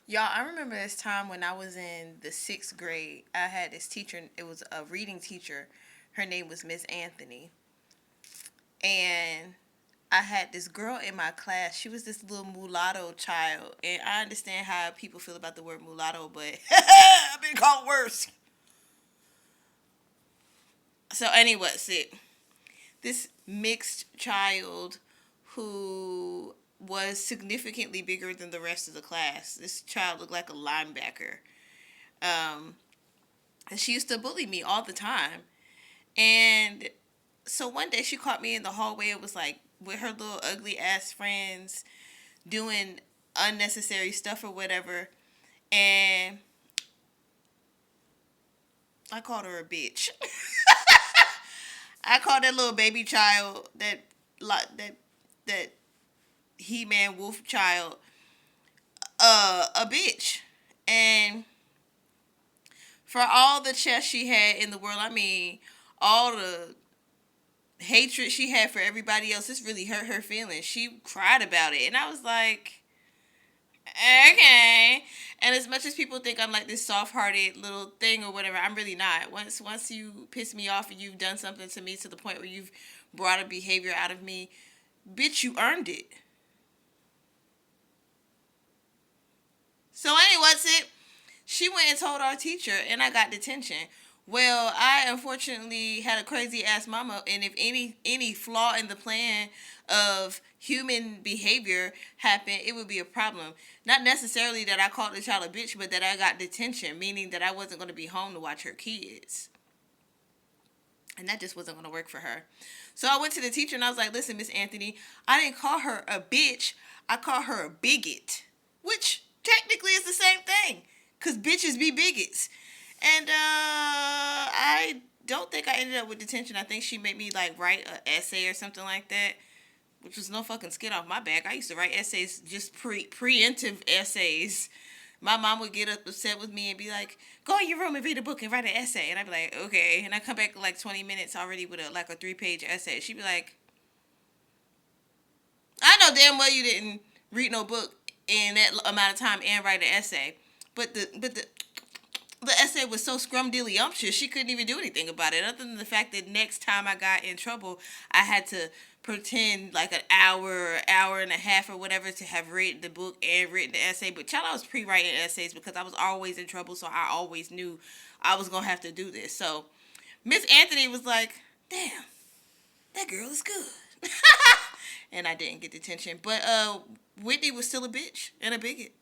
Y'all, I remember this time when I was in the sixth grade. I had this teacher. It was a reading teacher. Her name was Miss Anthony. And I had this girl in my class. She was this little mulatto child. And I understand how people feel about the word mulatto, but I've been called worse. So, anyway, see, this mixed child who was significantly bigger than the rest of the class. This child looked like a linebacker. Um, and she used to bully me all the time. And so one day she caught me in the hallway. It was like with her little ugly ass friends doing unnecessary stuff or whatever. And I called her a bitch. I called that little baby child, that He-Man wolf child, a bitch. And for all the chest she had in the world, I mean, all the hatred she had for everybody else, this really hurt her feelings. She cried about it. And I was like, okay. And as much as people think I'm like this soft-hearted little thing or whatever, I'm really not. Once you piss me off and you've done something to me to the point where you've brought a behavior out of me, bitch, you earned it. So anyway, what's it? She went and told our teacher, and I got detention. Well, I unfortunately had a crazy ass mama, and if any flaw in the plan of human behavior happened, it would be a problem. Not necessarily that I called the child a bitch, but that I got detention, meaning that I wasn't going to be home to watch her kids, and that just wasn't going to work for her. So I went to the teacher and I was like, "Listen, Miss Anthony, I didn't call her a bitch. I called her a bigot, which technically is the same thing, cause bitches be bigots." And I don't think I ended up with detention. I think she made me like write an essay or something like that, which was no fucking skin off my back. I used to write essays, just preemptive essays. My mom would get upset with me and be like, "Go in your room and read a book and write an essay." And I'd be like, "Okay." And I come back like 20 minutes already with a 3-page essay. She'd be like, "I know damn well you didn't read no book in that amount of time and write an essay." But the essay was so scrumdiddlyumptious, she couldn't even do anything about it. Other than the fact that next time I got in trouble, I had to pretend like an hour and a half or whatever to have read the book and written the essay. But child, I was pre-writing essays because I was always in trouble, so I always knew I was gonna have to do this. So Miss Anthony was like, "Damn, that girl is good." And I didn't get detention. But Whitney was still a bitch and a bigot.